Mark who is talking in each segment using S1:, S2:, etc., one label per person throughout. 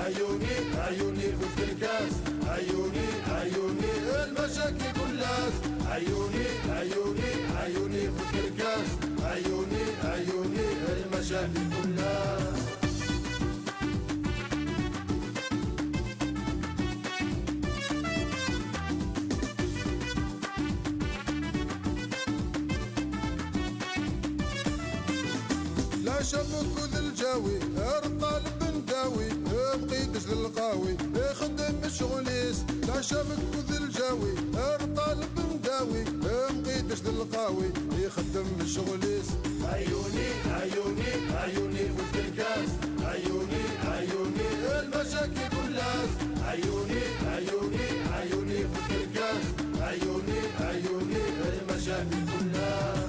S1: عيوني عيوني في الكاس، عيوني عيوني المشاكل كلها، عيوني عيوني عيوني في الكاس، عيوني عيوني المشاكل كلها. لا شبك وذا الجاوي الطالب نداوي بقيتش للقاوي يخدم الشغليس. لا شبك وذا الجاوي الطالب نداوي بقيتش للقاوي يخدم الشغليس. عيوني عيوني عيوني في الكاس، عيوني عيوني المشاكل كلها، عيوني عيوني عيوني في الكاس، عيوني عيوني المشاكل كلها.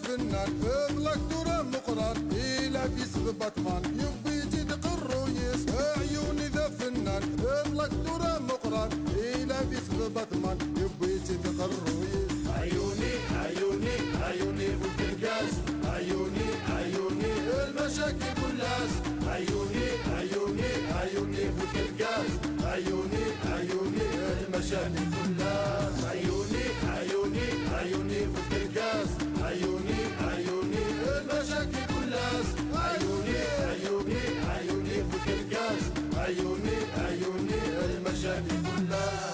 S1: فنان اطلق دورة مقران إلى في سبب بطمان يبي يجيد قرويس. عيوني ذا فنان اطلق دورة مقران إلى في سبب بطمان يبي يجيد قرويس. عيوني عيوني عيوني في الكاس، عيوني عيوني المشاكل كلها، عيوني عيوني عيوني في الكاس، عيوني عيوني المشاكل كلها. عيوني عيوني عيوني في الكاس، عيوني عيوني المشاكل كلها، عيوني عيوني عيوني في الكاس، عيوني عيوني المشاكل كلها.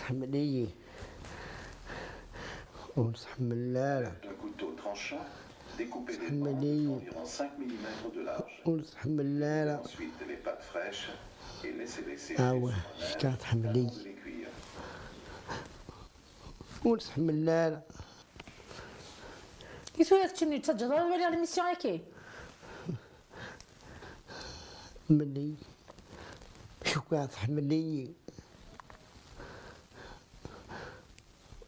S2: حملية ونسحب اللالة حملية ونسحب اللالة أوه شكات حملية ونسحب اللالة.
S3: كيسو تشني تسجل ولا بالي على الميسيون هكي
S2: حملية شكات حملية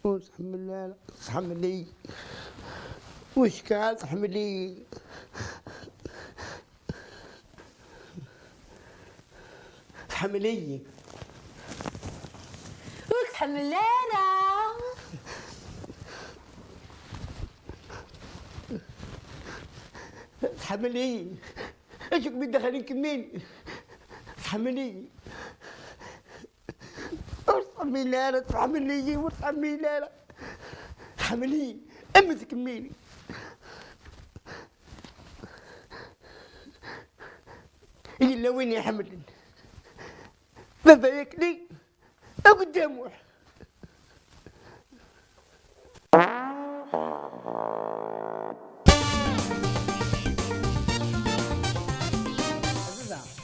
S2: ونسحب اللالة حملية وشكات حملية حملية
S3: وقت حملانا
S2: حملية اشوف بيدخلين كمين حملية ارحمي لا تحملية وارحمي لا حملية امسك كميني إلا وين يا حمل بابا ياكلي قدامه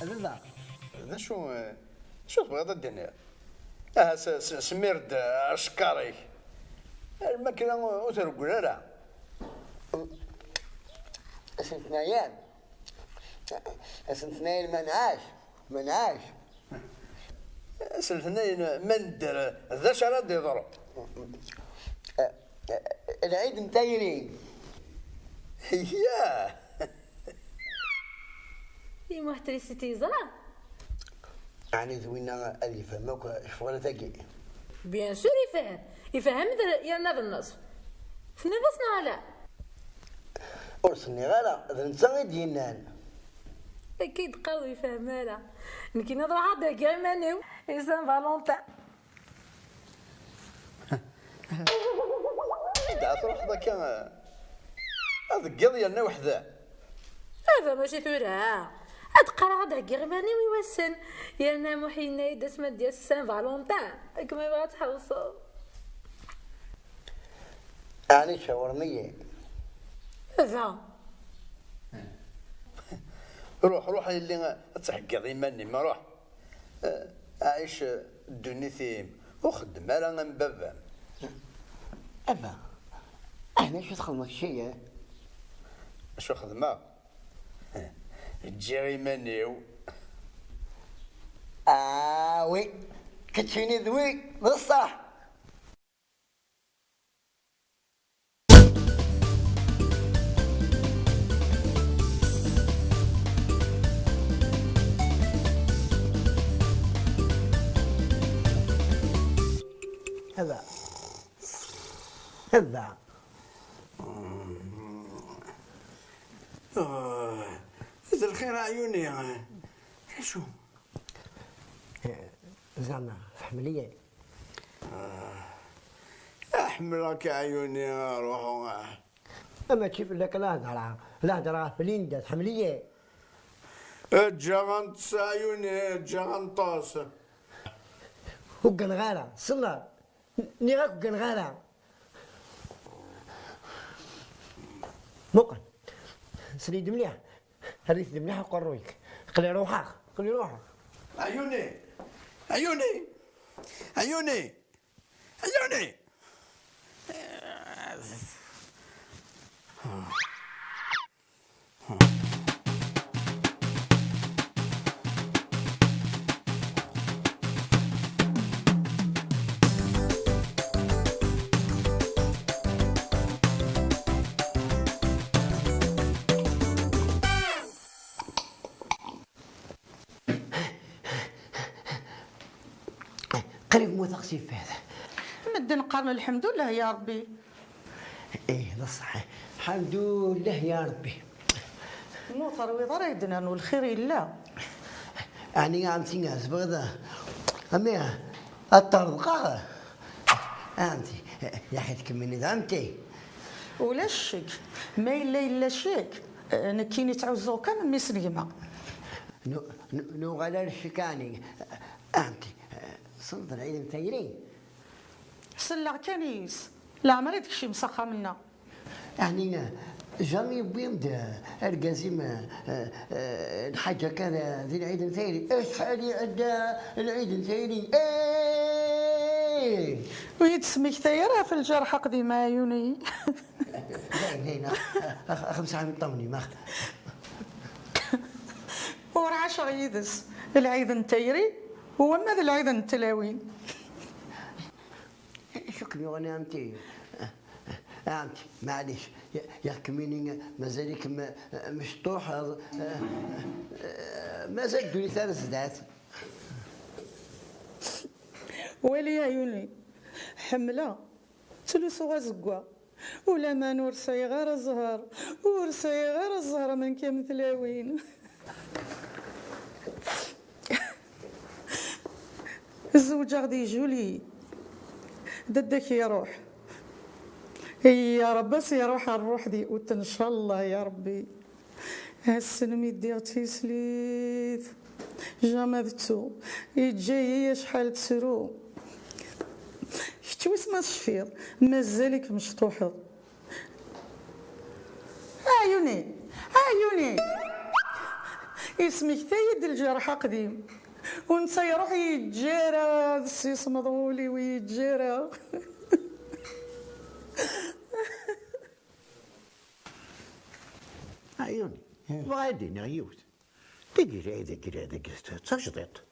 S4: هذا شو تبغى الدنيا سميرد اشكاري الماكينه وترقل لا
S2: سنتنايان سنتنايان منعاش
S4: سنتنايان من دار ذا شراد يضرب
S2: العيد متايرين
S4: ياه
S3: اي محترسيتي زرا
S2: يعني زوينا اللي يفهمك شغل ثقيل
S3: بيان سور يفهم يا ناظر النصف شنو بصنا لا
S2: ورسني غالا ذا نتا ديالنا
S3: اكيد قاو يفهم لا نكي نضرب هذا كامانيو سان فالونتان
S4: إذا تروح ذاك هذا قضيه لنا وحده
S3: هذا ماشي ثورة أتقرا هذا كيغماني ويوسن يانا محينا يد اسمه ديال سان فالونتان كما بغات تحوصو
S2: يعني شاورمية
S3: هذا
S4: روح اللي تحقق إيماني ما روح عايش دنيتي وخدم على من بابا.
S2: أبا أنا شو تخدم شيء؟
S4: شو خدمة؟ تجي مانيو.
S2: وي كتفيني ذوي بصح. هذا
S4: مساء الخير عيوني. شو؟
S2: زعما في حملية.
S4: أحملك عيوني روحو.
S2: أما تشوف لك الهضرة في ليندا حملية.
S4: جاغنت عيوني جاغنطاس.
S2: وكان غارة صلا نيغاك وكان غارة موقن سريد مليح هريت مليح وقرويك قلي روحك
S4: عيوني عيوني عيوني عيوني.
S2: قريب موثق سيف هذا
S5: مدن قرن الحمد لله يا ربي.
S2: ايه ده صحيح الحمد لله يا ربي.
S5: نوثر وضريدنا والخير لله.
S2: يعني عم تنقاس بغدا أمي الطرقة أنت يا أخي تكملي دعمتي
S5: ولا الشك ما إلا الشك نكيني تعوزو كان مسلمة
S2: نو غلا الشكاني أنت صنط العيد متيرين
S5: سلا كنيس لا ما ريتك شي مسخة منا
S2: يعني جامي بيمد القاسم الحاجة كان ذي العيد المثيري ايش حالي عدا العيد المثيري ايه
S5: ويتسميك ثيرة في الجرح قديمة عيوني.
S2: زين 5 عام طوني ما
S5: ورا 10 يدس العيد التيري هو ماذا العيد التلاوين.
S2: شكرا وانا انتي أنت معليش يا كميني مازالك مشطوح مازال دولي 3 سدات
S5: ولي عيوني حملة ثلث غزقة ولا ما نورسي غير الزهر ورسي غير الزهر من كم تلاوين. الزوج غادي جولي ددك يروح يا رب بس يروح الروح دي وان شاء الله يا ربي هالسنمي دير تيسليت جامدتو يجي شحال تسرو شتي واسما شفير مازالك مشطوحه. عيوني اسمك ثايد الجرح قديم ونسى يروح يتجارى السيس مضغولي ويتجارى.
S6: عيوني وغادي عيوت تجري هذا تشطيط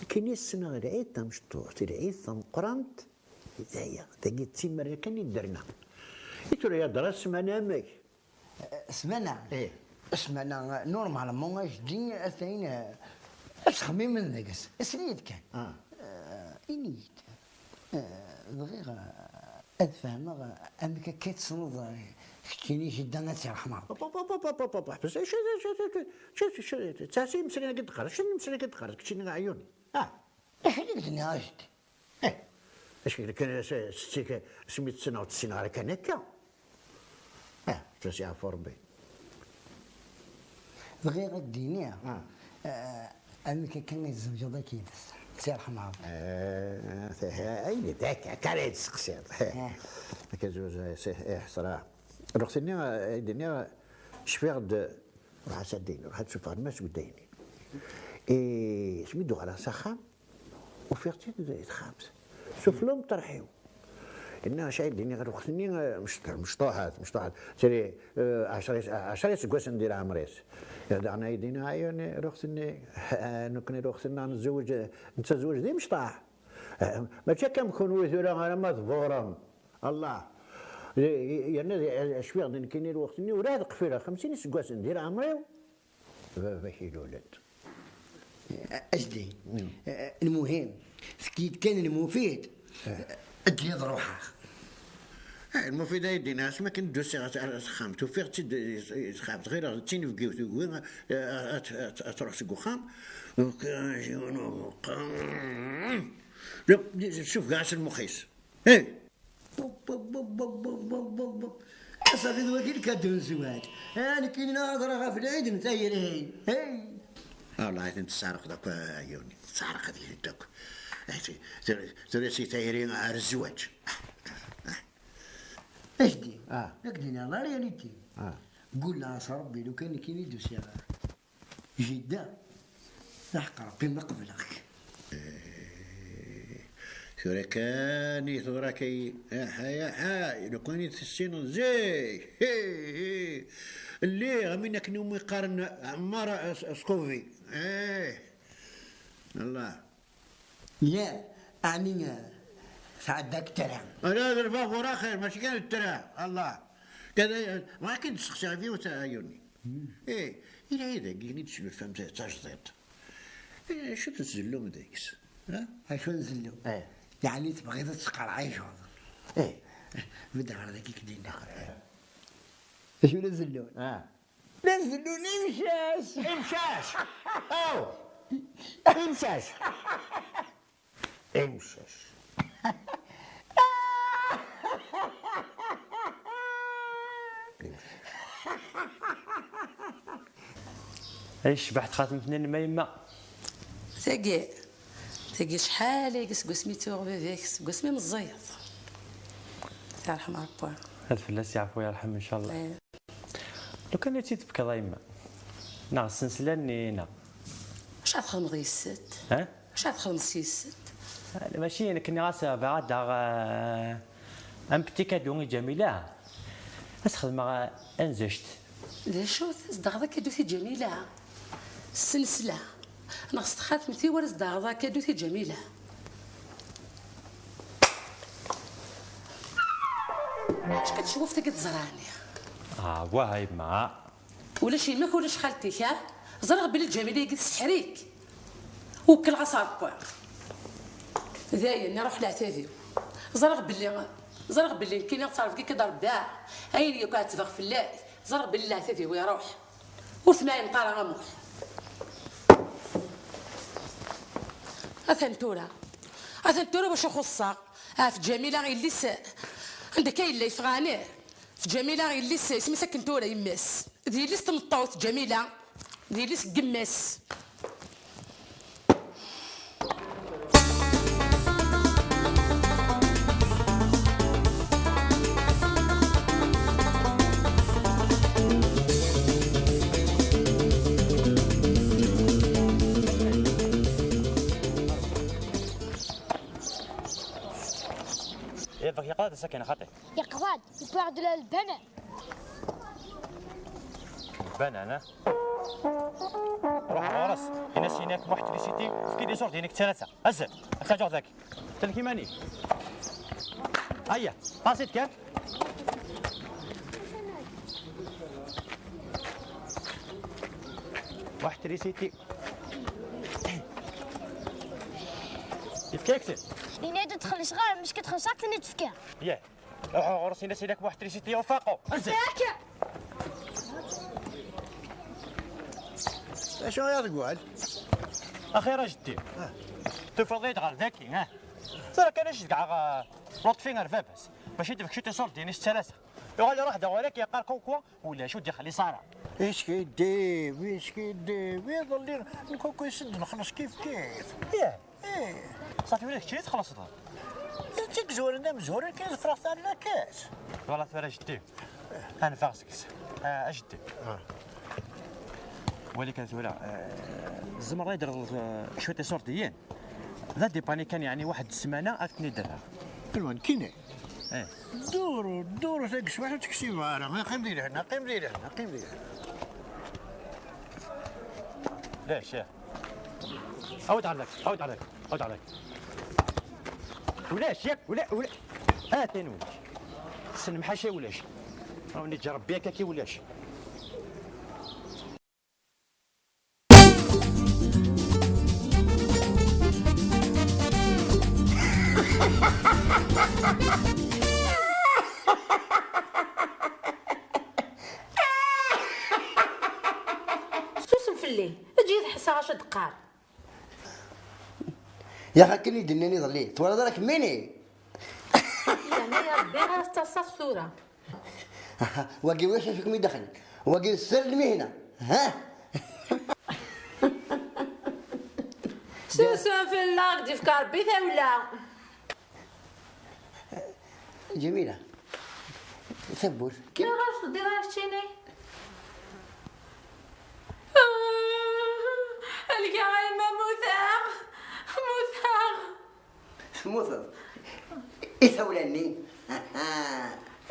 S6: كاين السنه العيد تمشطوط العيد تمقرنت هذايا تجي تسمر كان يدرنا يترى يا درا سمعنا ماك
S2: سمعنا
S6: ايه
S2: سمعنا نورمالمون اش دي اثنين اش خميم من ذاكس اسنيد كان انيت دقيقه افهم انك كيتصنض كيني جدا تيرحمها
S6: بس شو تاسي مسرينا قد خرج شنو مسرينا قد خرج كشي عيوني
S2: حاجه قلت عاشت
S6: اش كان ستيك سميت سنه وتسعين على كان هكا تاسي عفوا ربي
S2: دقيقه دينيه انك كان يتزوج ذاك يدس تيرحمها
S6: اي ذاك كان يتسقسي كزوج صراحه رختني الدنيا شفيغد راح سديني راح تشوف الناس قدامي سميتو على سخان وفيغتي خامس شوف لهم طرحيو إنها شايل ديني غير وقتني مشطوحات تري 10 سكواس ندير عمريس دعنا يدينا عيوني رختني نكني رختنا نتزوج دي مشطاح ما كم كونوا يثورا على مذبورا الله يعني شويه غادي كاينين وقتني ولا هاد قفيره 50 سكواس ندير عمري باش الولاد
S2: اجدي المهم سكيت كان المفيد ادلي روحها
S6: المفيد يدي ناس ما كندوس خامتو فيغ خامت غير تيني في قوتو تروح سكو خام شوف كاع المخيس
S2: صافي ذواتي الكادو الزواج انا كاين نهضر في العيد نتاير هي
S6: والله انت تسارق داك عيوني تسارق هذه داك تريسي تايرين على الزواج
S2: اجدي اكدينا الله رياليتي قول لها ربي لو كان كاين يدوس يا جده لحق ربي ما قبلك
S6: ثورة كاني ثورة كي حاي لو كاني تسين زي اللي غمينا كنوم يقارن عمار سكوفي الله
S2: لا أعني سعدك ترى
S6: لا الفافور خير ماشي كان الترى الله كذا ما كنت تسخسي فيه وتعايرني إلى هذا كيني تشبه فهمت تجديد شو تنزلو من داكس
S2: شو نزلو يعني تبغي تسقر عيش بدر على ذاك كدينا شو نزلون نزلون
S6: امشاش او امشاش
S7: ايش بحث خاتم اثنين ما يما
S3: تاقي شحال يقص سميتو بيك سمي مزيط يرحم ربي
S7: الفلاس يعفو يرحم ان شاء الله لو كان تيتبكى الله يما نا السلسله نينا
S3: واش غتخدم غير الست واش غتخدم الست
S7: ماشي انا كني غاسه بعد ام بتي كادو جميله تخدم انزجت
S3: لا شو صدق كادو جميله السلسله انا خصت خاتمتي ورا صداغ كادوتي جميله اش كتشوف تا كتزرعني
S7: واهي ما
S3: ولا شي ماك ولا خالتك زرغ بلي جميله قلت سحريك وكل غصاب دايا نروح لعتافي زرغ بلي كاين يتصرف كي كضرب داع اين يكون تفغ في الليل زرغ بلي لعتافي ويروح وثماين طالع غموح أثنتورة باش نخصها في جميلة غير ليس عندك كاين اللي يفغاني في جميلة غير ليس اسمي سكنتورة يماس ديال ليس تمطوط جميلة ديال ليس قماس
S7: يقعد ساكن خاطي
S8: يقعد يبعد البنان
S7: بنانا روح غرس الناس هناك واحد تريسيتي في كي دي صورت هناك ثلاثه هزه اخرج ذاك تلكي ماني هيا باسيت كان واحد تريسيتي يفكاكسي
S8: لينا تدخل صغار مش كتدخل ساكن نتفكا
S7: ياه روح غرس الناس هناك واحد تريسيتي وفاقو هزه
S6: شنو يا تقول؟
S7: اخيرا جدي تفضيت غير ذاكي ترى كان اجي كاع لطفين الفابس باش يدفك شي تصور ديني الثلاثه يقول واحد ولك يقال كوكو ولا شو دي خلي صارع
S6: ايش كيدي ويظل الكوكو يسد نخلص كيف
S7: ياه صافي وليك شي تخلص
S6: انت زورنا مزورين كاين الفراغ تاع الكاس
S7: والله ترى جدي انا فاغسك اجدي ولكن ثورة الزمر يدير شويه صور ديال ذا ديباني كان يعني واحد السمانه اكني درها.
S6: الوان كينا.
S7: ايه
S6: دوروا تاكس واحد تكسي راه قيم لي هنا قيم لي هنا قيم لي هنا.
S7: ليش يا عود عليك عود عليك عود عليك ولاش ياك ولا هاتين ولاش سلم حاشا ولاش راني تجرب بيك كي ولاش.
S3: سوسن في الليل اجي تحس 10 دقائق.
S2: يا اخي كني دناني ضليت ولا دراك مني.
S3: يعني يا ربي غير استصاص صوره.
S2: واقي واش فيكم يدخل واقي السر المهنه ها.
S3: سوسن في اللاك دي فكار بيثا ولا
S2: جميله ثبور
S3: كي غاش دير هالشيني الكا غايمه
S2: موثق يثولني.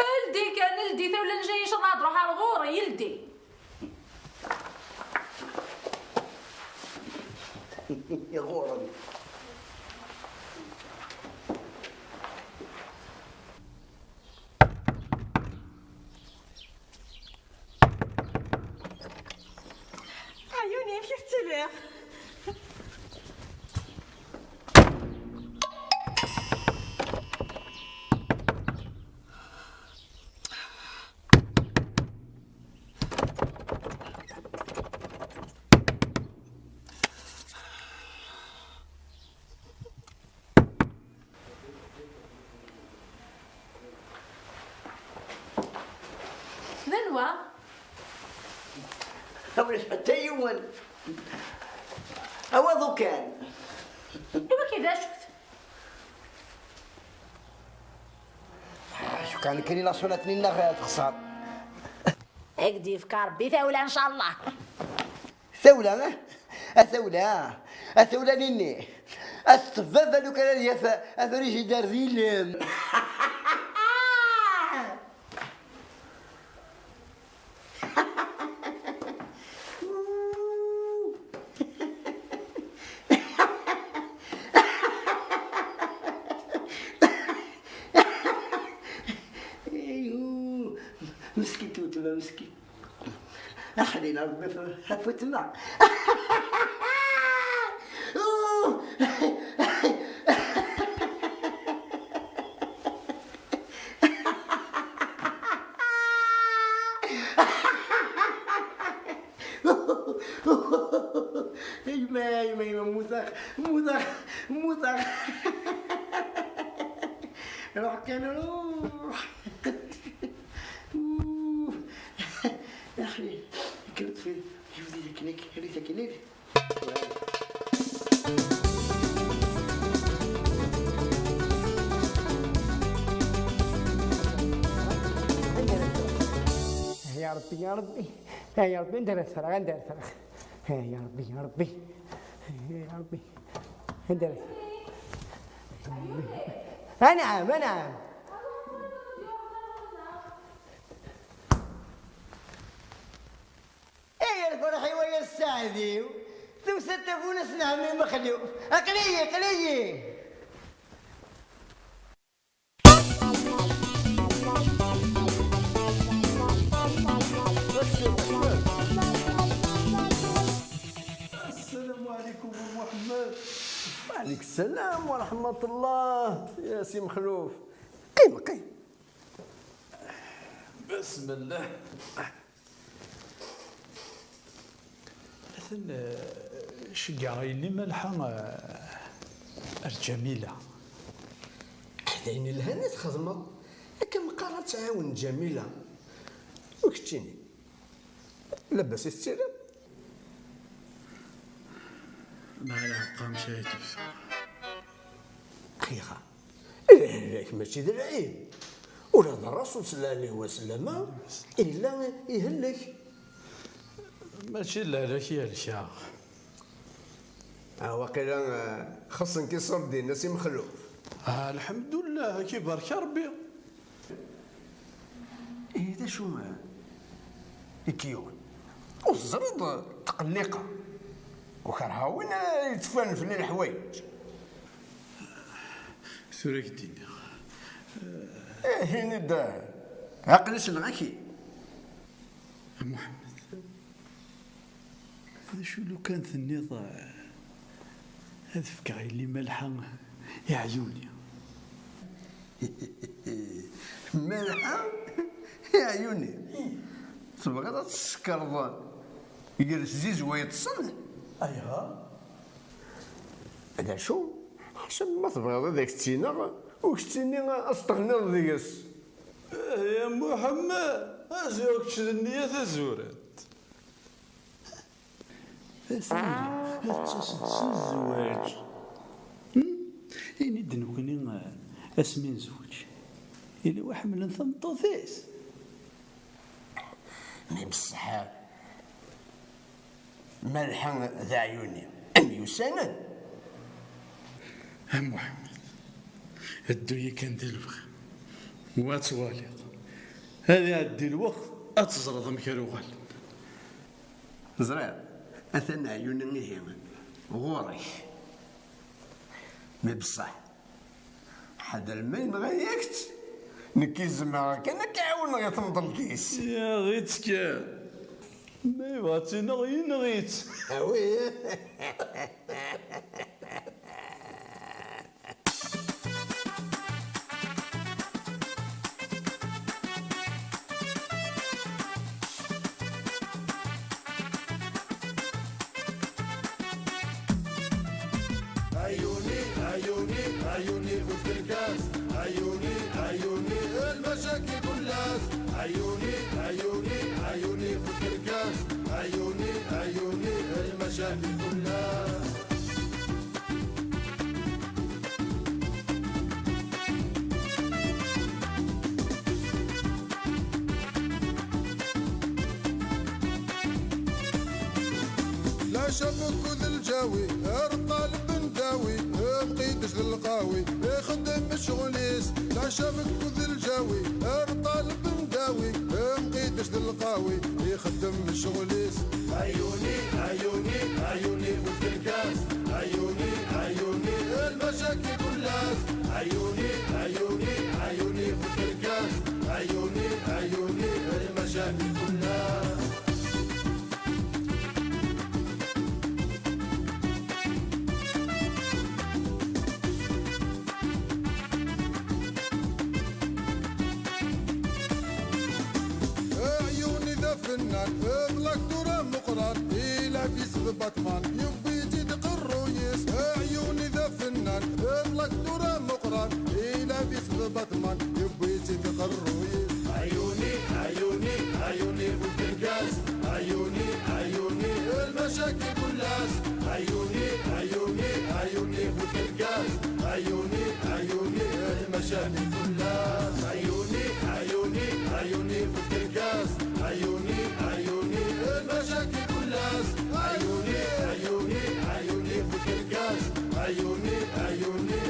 S3: يلدي كان يلدي ثولا جاي شراد روح على الغور يلدي.
S2: يا غورة
S5: عيوني في اختلاف.
S3: نلوى
S2: أولش حتى يوم أوضو كان
S3: ايوا كذا شفت
S2: شو كان كري لا صونتني النغ تخسر.
S3: اكدي فكار بيثا ولا ان شاء الله.
S2: ثولة ما أثولة نيني أستفاد لو كان يفا أفريج دار ذيلم. مسكين توتما مسكين خلينا ربي فوتنا. ايما موثق روح كان روح يا اخي كنت في حفظي لك هريتك ليك.
S9: يا ربي يا ربي يا ربي ندير الفرغ ندير الفرغ يا ربي يا ربي يا ربي ندير انعم
S2: ايه الفرحي ويا السعدي ثم ستفون سنعمي مخلوف قليي
S10: السلام عليكم محمد. وعليك السلام ورحمة الله يا سي مخلوف.
S2: قيم
S10: بسم الله. مثلا شقا اللي ملحة الجميلة
S6: حدين الهنا تخدمه كم قرار تعاون جميلة وكتشيني لبس السيرة
S10: ما لا قام شيء تفسر
S6: أخيخا إليك ماشي ذا العيب ولا الرسول صلى الله عليه وسلم إلا يهلك
S10: ماشي لا لك يا الشاغ
S1: واقيلا خصن كي صرف ديال الناس مخلوف.
S10: الحمد لله كي بارك ربي.
S6: إذا شو ما إكيون وزرد تقلقة وكرها وين يتفن في الحوايج.
S10: ثورك الدنيا.
S6: هنا دا عقلش معاكي.
S10: محمد هذا شو لو كان ثني هذا فكري اللي ملحة يا عيوني.
S6: ملحة يا عيوني تبغى تسكر يجلس زيز ويتصل.
S10: أيها
S6: هذا شو حسب ما تبغى ذاك التينا وكتيني استغنى ديس.
S10: يا محمد أزيوك تشدني تزورت الزواج إني دنوكني اسمين زوج إلي واحد من ثنطوثيس
S6: مي بصح ملحة ذا عيوني يساند.
S10: محمد الدنيا كان ديال الفخ واتواليض هذه عدي الوقت أتزرد مكروغال
S6: زرع أثنى عيوني نهيما غوري مي بصح حدا ما ينغيكت نكيز معاك كان كعاون غير تمضلكيس
S10: يا غيت كان ما يبغى نغيت
S6: وي.
S1: عيوني عيوني عيوني في الكاس، عيوني عيوني المشاكل كلاس، عيوني عيوني عيوني في الكاس، عيوني عيوني المشاكل كلاس. لا شبك ذا الجاوي الطالب نداوي بقيتش للقاوي يخدم الشغليس. لا شبك ذا الجاوي الطالب نداوي بقيتش للقاوي يخدم الشغليس. عيوني عيوني عيوني في الكاس، عيوني عيوني المشاكل كلاس، عيوني عيوني عيوني في الكاس، عيوني عيوني المشاكل كلاس. فنان اغلق دورة مقران إلى في سبب بطمان يبي يجي قرويس. عيوني ذا فنان اغلق دورة مقران إلى في سبب بطمان يبي يجي قرويس. عيوني عيوني عيوني في الكاس، عيوني عيوني المشاكل كلاس، عيوني عيوني عيوني في الكاس، عيوني عيوني المشاكل كلاس، عيوني عيوني عيوني في الكاس، عيوني عيوني المشاكل كلاس، عيوني عيوني عيوني في الكاس، عيوني عيوني